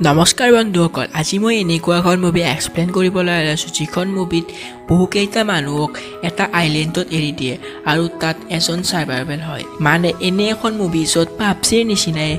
নমস্কাৰ বন্ধুসকল, আজি মই এনেকুৱা এখন মুভি এক্সপ্লেইন কৰিবলৈ আহিছোঁ যিখন মুভিত বহুকেইটা মানুহক এটা আইলেণ্ডত এৰি দিয়ে আৰু তাত এজন ছাৰ্ভাইভেল হয়। মানে এনে এখন মুভি য'ত পাবজিৰ নিচিনাই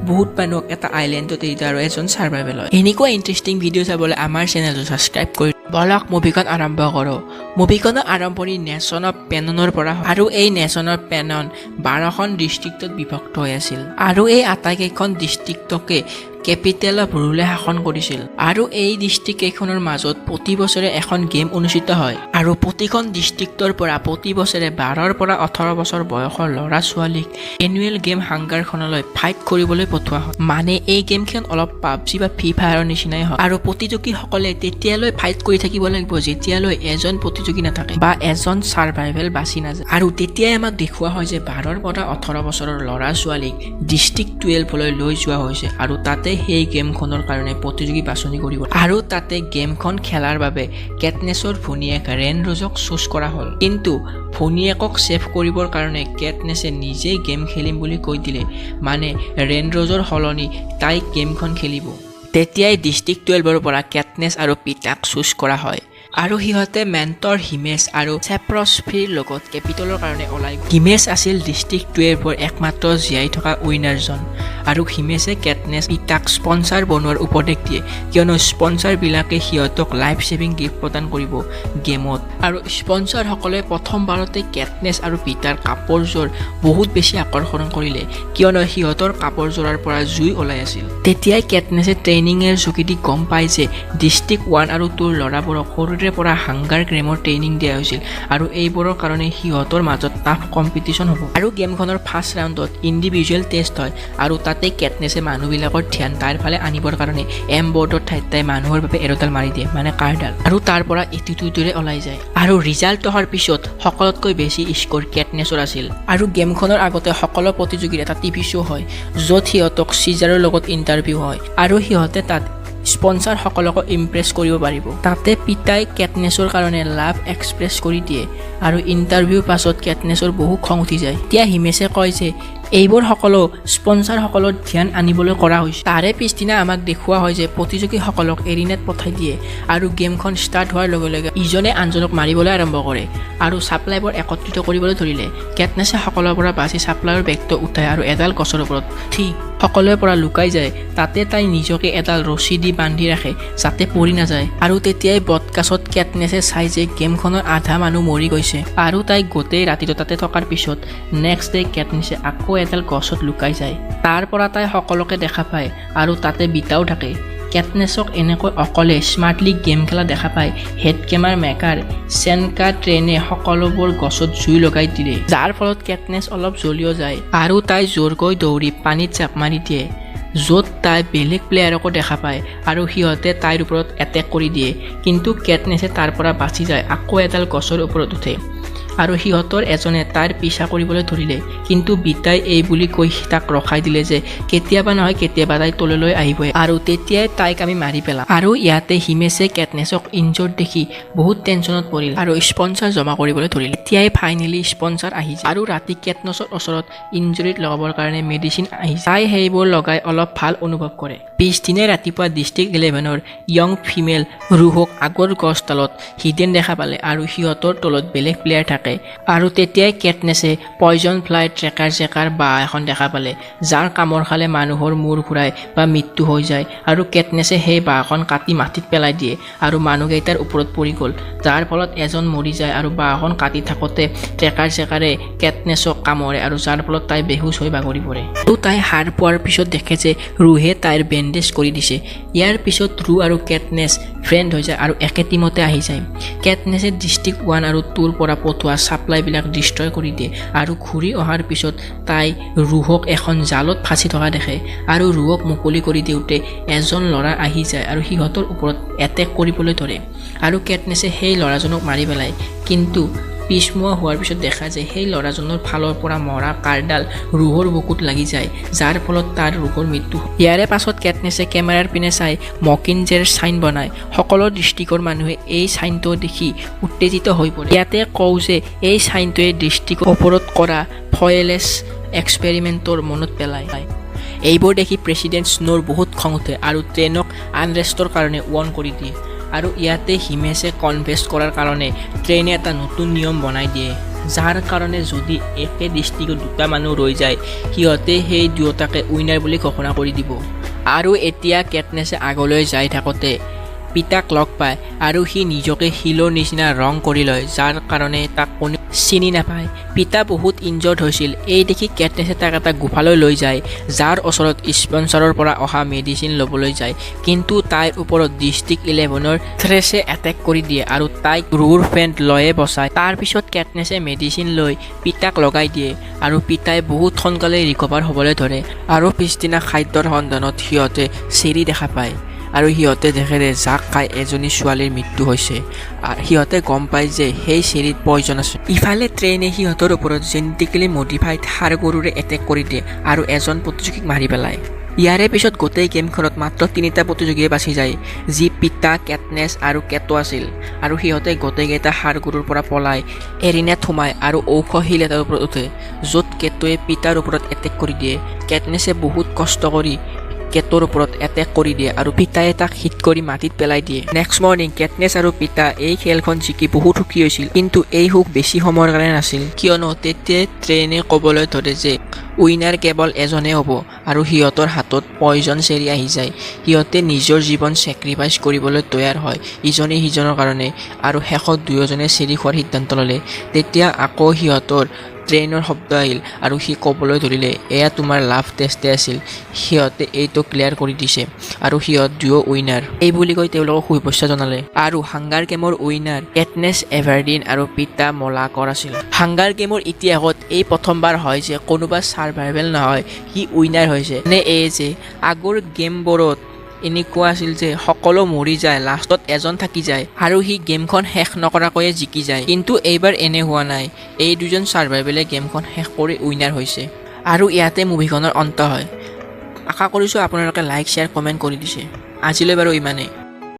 বহুত মানুহক এটা আইলেণ্ডত এৰি দিয়ে আৰু এজন ছাৰ্ভাইভেল হয়। এনেকুৱা ইণ্টাৰেষ্টিং ভিডিঅ' চাবলৈ আমাৰ চেনেলটো ছাবস্ক্ৰাইব কৰি বলক মুভিখন আৰম্ভ কৰোঁ। মুভিখনৰ আৰম্ভণি নেশ্যন অফ পেননৰ পৰা হয় আৰু এই নেশ্যন অফ পেনন 12খন ডিষ্ট্ৰিক্টত বিভক্ত হৈ আছিল আৰু এই আটাইকেইখন ডিষ্ট্ৰিক্টকে কেপিটেল অফ ৰুলে শাসন কৰিছিল আৰু এই ডিষ্ট্ৰিক্ট কেইখনৰ মাজত প্ৰতি বছৰে এখন গেম অনুষ্ঠিত হয় আৰু প্ৰতিখন ডিষ্ট্ৰিক্টৰ পৰা প্ৰতি বছৰে 12ৰ পৰা 18 বছৰ বয়সৰ ল'ৰা ছোৱালীক এনুৱেল গেম হাংগাৰখনলৈ ফাইট কৰিবলৈ পঠোৱা হয়। মানে এই গেমখন অলপ পাবজি বা ফ্ৰী ফায়াৰৰ নিচিনাই হয় আৰু প্ৰতিযোগীসকলে তেতিয়ালৈ ফাইট কৰি থাকিব লাগিব যেতিয়ালৈ এজন প্ৰতিযোগী নাথাকে বা এজন ছাৰ্ভাইভেল বাচি নাযায়। আৰু তেতিয়াই আমাক দেখুওৱা হয় যে 12ৰ পৰা 18 বছৰৰ ল'ৰা ছোৱালীক ডিষ্ট্ৰিক্ট 12লৈ লৈ যোৱা হৈছে আৰু তাতে সেই গেমখনৰ কাৰণে প্ৰতিযোগী বাছনি কৰিব আৰু তাতে গেমখন খেলাৰ বাবে কেটনেছৰ ভনীয়েক ৰেন ৰজক চুজ কৰা হ'ল। কিন্তু ভনীয়েকক ছেভ কৰিবৰ কাৰণে কেটনেছে নিজেই গেম খেলিম বুলি কৈ দিলে। মানে ৰেন ৰজৰ সলনি তাই গেমখন খেলিব। তেতিয়াই ডিষ্ট্ৰিক্ট 12ৰ পৰা কেটনেছ আৰু পিতাক চুজ কৰা হয় আৰু সিহঁতে মেণ্টৰ হিমেছ আৰু চেপ্ৰছফিৰ লগত কেপিটেলৰ কাৰণে ওলাই গ'ল। হিমেছ আছিল ডিষ্ট্ৰিক্ট 12ৰ একমাত্ৰ জীয়াই থকা উইনাৰজন আৰু হিমেছে কেটনেছ পিতাক স্পনচাৰ বনোৱাৰ উপদেশ দিয়ে কিয়নো স্পনচাৰবিলাকে সিহঁতক লাইফ ছেভিং গিফ্ট প্ৰদান কৰিব গেমত। আৰু স্পনচাৰসকলে প্ৰথমবাৰতে কেটনেছ আৰু পিতাৰ কাপোৰযোৰ বহুত বেছি আকৰ্ষণ কৰিলে কিয়নো সিহঁতৰ কাপোৰযোৰৰ পৰা জুই ওলাই আছিল। তেতিয়াই কেটনেছে ট্ৰেইনিঙৰ যোগেদি গম পায় যে ডিষ্ট্ৰিক্ট 1 আৰু 2ৰ ল'ৰাবোৰক সৰুৰে পৰা হাংগাৰ গেমৰ ট্ৰেইনিং দিয়া হৈছিল আৰু এইবোৰৰ কাৰণে সিহঁতৰ মাজত টাফ কম্পিটিশ্যন হ'ব। আৰু গেমখনৰ ফাৰ্ষ্ট ৰাউণ্ডত ইণ্ডিভিজুৱেল টেষ্ট হয় আৰু তাতে কেটনেছে মানুহবিলাকৰ ধ্যান তাৰ ফালে আনিবৰ কাৰণে এম বৰ্ডৰ ঠাইত তাই মানুহৰ বাবে এৰ'ডাল মাৰি দিয়ে, মানে কাৰডাল, আৰু তাৰ পৰা এটিটিউডেৰে ওলাই যায়। আৰু ৰিজাল্ট অহাৰ পিছত সকলোতকৈ বেছি স্ক'ৰ কেটনেছৰ আছিল। আৰু গেমখনৰ আগতে সকলো প্ৰতিযোগীৰ এটা টিভি শ্ব' হয় য'ত সিহঁতক চিজাৰৰ লগত ইণ্টাৰভিউ হয় আৰু সিহঁতে তাত স্পনচাৰসকলকো ইমপ্ৰেছ কৰিব পাৰিব। তাতে পিতাই কেটনেছৰ কাৰণে লাভ এক্সপ্ৰেছ কৰি দিয়ে আৰু ইণ্টাৰভিউৰ পাছত কেটনেছৰ বহু খং উঠি যায়। এতিয়া হিমেছে কয় যে এইবোৰ সকলো স্পনচাৰসকলৰ ধ্যান আনিবলৈ কৰা হৈছে। তাৰে পিছদিনা আমাক দেখুওৱা হয় যে প্ৰতিযোগীসকলক এৰিনেট পঠাই দিয়ে আৰু গেমখন ষ্টাৰ্ট হোৱাৰ লগে লগে ইজনে আনজনক মাৰিবলৈ আৰম্ভ কৰে আৰু ছাপ্লাইবোৰ একত্ৰিত কৰিবলৈ ধৰিলে। কেটনেছে সকলোৰে পৰা বাচি ছাপ্লাইৰ বেগটো উঠায় আৰু এডাল গছৰ ওপৰত উঠি সকলোৰে পৰা লুকাই যায়। তাতে তাই নিজকে এডাল ৰছী দি বান্ধি ৰাখে যাতে পৰি নাযায়। আৰু তেতিয়াই ব্ৰডকাষ্টত কেটনেছে চাই যে গেমখনৰ আধা মানুহ মৰি গৈছে আৰু তাই গোটেই ৰাতিটো তাতে থকাৰ পিছত নেক্সট ডে কেটনেছে আকৌ এডাল গছত লুকাই যায়। তাৰ পৰা তাই সকলোকে দেখা পায় আৰু তাতে বিটাও থাকে। কেটনেছক এনেকৈ অকলে স্মাৰ্টলি গেম খেলা দেখা পায় হেড গেমাৰ মেকাৰ চেনকা ট্ৰেইনে সকলোবোৰ গছত জুই লগাই দিলে, যাৰ ফলত কেটনেছ অলপ জ্বলিও যায় আৰু তাই জোৰকৈ দৌৰি পানীত জাপ মাৰি দিয়ে য'ত তাই বেলেগ প্লেয়াৰকো দেখা পায় আৰু সিহঁতে তাইৰ ওপৰত এটেক কৰি দিয়ে। কিন্তু কেটনেছে তাৰ পৰা বাচি যায়, আকৌ এডাল গছৰ ওপৰত উঠে আৰু সিহঁতৰ এজনে তাইৰ পিছা কৰিবলৈ ধৰিলে। কিন্তু বিতাই এই বুলি কৈ তাক ৰখাই দিলে যে কেতিয়াবা নহয় কেতিয়াবা তাই তললৈ আহিবই আৰু তেতিয়াই তাইক আমি মাৰি পেলাম। আৰু ইয়াতে হিমেছে কেটনেছক ইনজৰ্ড দেখি বহুত টেনশ্যনত পৰিল আৰু স্পনচাৰ জমা কৰিবলৈ ধৰিলে। এতিয়াই ফাইনেলি স্পনচাৰ আহি যায় আৰু ৰাতি কেটনেছৰ ওচৰত ইনজুৰিত লগাবৰ কাৰণে মেডিচিন আহিছে। তাই সেইবোৰ লগাই অলপ ভাল অনুভৱ কৰে। পিছদিনাই ৰাতিপুৱা ডিষ্ট্ৰিক্ট 11ৰ য়ং ফিমেল ৰুহক আগৰ গছডালত হিডেন দেখা পালে আৰু সিহঁতৰ তলত বেলেগ প্লেয়াৰ থাকে। আৰু তেতিয়াই কেটনেছে পয়জন ফ্লাই ট্ৰেকাৰ বা এখন দেখা পালে যাৰ কামৰ খালে মানুহৰ মূৰ ঘূৰাই বা মৃত্যু হৈ যায়। আৰু কেটনেছে সেই বাঁহখন কাটি মাটিত পেলাই দিয়ে আৰু মানুহকেইটাৰ ওপৰত পৰি গ'ল, যাৰ ফলত এজন মৰি যায় আৰু বাঁহখন কাটি থাকোঁতে ট্ৰেকাৰে কেটনেছক কামৰে আৰু যাৰ ফলত তাই বেহুচ হৈ বাগৰি পৰে। আৰু তাই হাৰ পোৱাৰ পিছত দেখে যে ৰুহে তাইৰ বেণ্ডেজ কৰি দিছে। ইয়াৰ পিছত ৰু আৰু কেটনেছ ফ্ৰেণ্ড হৈ যায় আৰু একে টিমতে আহি যায়। কেটনেছে ডিষ্ট্ৰিক্ট 1 আৰু 2ৰ পৰা পঠোৱা ছাপ্লাইবিলাক ডিষ্ট্ৰয় কৰি দিয়ে আৰু ঘূৰি অহাৰ পিছত তাই ৰুহক এখন জালত ফাঁচি থকা দেখে আৰু ৰুহক মুকলি কৰি দিওঁতে এজন ল'ৰা আহি যায় আৰু সিহঁতৰ ওপৰত এটেক কৰিবলৈ ধৰে আৰু কেটনেছে সেই ল'ৰাজনক মাৰি পেলায়। কিন্তু পিছমুৱা হোৱাৰ পিছত দেখা যায় সেই ল'ৰাজনৰ ফালৰ পৰা মৰা কাৰডাল ৰুহৰ বুকুত লাগি যায়, যাৰ ফলত তাৰ ৰুহৰ মৃত্যু। ইয়াৰে পাছত কেটনেছে কেমেৰাৰ পিনে চাই মকিনজেৰ চাইন বনায়। সকলো ডিষ্ট্ৰিক্টৰ মানুহে এই চাইনটো দেখি উত্তেজিত হৈ পৰে। ইয়াতে কওঁ যে এই চাইনটোৱে ডিষ্ট্ৰিক্টৰ ওপৰত কৰা ফয়েলেছ এক্সপেৰিমেণ্টৰ মনত পেলায়। এইবোৰ দেখি প্ৰেছিডেণ্ট স্নোৰ বহুত খং উঠে আৰু ট্ৰেইনক আনৰেষ্টৰ কাৰণে ৱাৰ্ণ কৰি দিয়ে আৰু ইয়াতে হিমেশে কনভেষ্ট কৰাৰ কাৰণে ট্ৰেইনে এটা নতুন নিয়ম বনাই দিয়ে যাৰ কাৰণে যদি একে ডিষ্ট্ৰিক্টত দুটা মানুহ ৰৈ যায় সিহঁতে সেই দুয়োটাকে উইনাৰ বুলি ঘোষণা কৰি দিব আৰু এতিয়া কেটনেছে আগলৈ যাই থাকোঁতে পিতাক লগ পায় আৰু সি নিজকে শিলৰ নিচিনা ৰং কৰি লয় যাৰ কাৰণে তাক কোনো চিনি নাপায় পিতা বহুত ইনজৰ্ড হৈছিল এই দেখি কেটনেছে তাক এটা গুফালৈ লৈ যায় যাৰ ওচৰত স্পনচাৰৰ পৰা অহা মেডিচিন ল'বলৈ যায় কিন্তু তাইৰ ওপৰত ডিষ্ট্ৰিক্ট 11ৰ থ্ৰেছে এটেক কৰি দিয়ে আৰু তাইক ৰুৰ ফ্ৰেণ্ড লয়ে বচায় তাৰপিছত কেটনেছে মেডিচিন লৈ পিতাক লগাই দিয়ে আৰু পিতাই বহুত সোনকালে ৰিকভাৰ হ'বলৈ ধৰে আৰু পিছদিনা খাদ্যৰ সন্ধানত সিহঁতে চেৰি দেখা পায় আৰু সিহঁতে দেখে যে যাক খাই এজনী ছোৱালীৰ মৃত্যু হৈছে সিহঁতে গম পায় যে সেই চেৰিত পয়জন আছে ইফালে ট্ৰেইনে সিহঁতৰ ওপৰত জেনেটিকেলি মডিফাইড ষাঁড় গৰুৰে এটেক কৰি দিয়ে আৰু এজন প্ৰতিযোগীক মাৰি পেলায় ইয়াৰে পিছত গোটেই গেমখনত মাত্ৰ 3টা প্ৰতিযোগীয়ে বাচি যায় যি পিতা কেটনেছ আৰু কেটো আছিল আৰু সিহঁতে গোটেইকেইটা ষাঁড় গৰুৰ পৰা পলাই এৰিনাত সোমায় আৰু ঔষধশীল এটাৰ ওপৰত উঠে য'ত কেটোৱে পিতাৰ ওপৰত এটেক কৰি দিয়ে কেটনেছে বহুত কষ্ট কৰি কেটোৰ ওপৰত এটেক কৰি দিয়ে আৰু পিতায়ে তাক হিট কৰি মাটিত পেলাই দিয়ে নেক্সট মৰ্নিং কেটনেছ আৰু পিতা এই খেলখন জিকি বহুত সুখী হৈছিল কিন্তু এই সুখ বেছি সময়ৰ কাৰণে নাছিল কিয়নো তেতিয়া ট্ৰেইনে ক'বলৈ ধৰে যে উইনাৰ কেৱল এজনে হ'ব আৰু সিহঁতৰ হাতত পয়জন চেৰি আহি যায় সিহঁতে নিজৰ জীৱন চেক্ৰিফাইচ কৰিবলৈ তৈয়াৰ হয় ইজনে সিজনৰ কাৰণে আৰু শেষত দুয়োজনে চেৰি খোৱাৰ সিদ্ধান্ত ল'লে তেতিয়া আকৌ সিহঁতৰ ট্ৰেইনৰ শব্দ আহিল আৰু সি ক'বলৈ ধৰিলে এয়া তোমাৰ লাভ টেষ্টে আছিল সিহঁতে এইটো ক্লিয়াৰ কৰি দিছে আৰু সিহঁত দুয়ো উইনাৰ এই বুলি কৈ তেওঁলোকক শুভেচ্ছা জনালে আৰু হাংগাৰ গেমৰ উইনাৰ কেটনেছ এভাৰডিন আৰু পিতা মলাকৰ আছিল হাংগাৰ গেমৰ ইতিহাসত এই প্ৰথমবাৰ হয় যে কোনোবা ছাৰ্ভাইভেল নহয় সি উইনাৰ হৈছে নে এই যে আগৰ গেমবোৰত এনেকুৱা আছিল যে সকলো মৰি যায় লাষ্টত এজন থাকি যায় আৰু সি গেমখন শেষ নকৰাকৈয়ে জিকি যায় কিন্তু এইবাৰ এনে হোৱা নাই এই দুজন ছাৰ্ভাইভেলে গেমখন শেষ কৰি উইনাৰ হৈছে আৰু ইয়াতে মুভিখনৰ অন্ত হয় আশা কৰিছোঁ আপোনালোকে লাইক শ্বেয়াৰ কমেণ্ট কৰি দিছে আজিলৈ বাৰু ইমানেই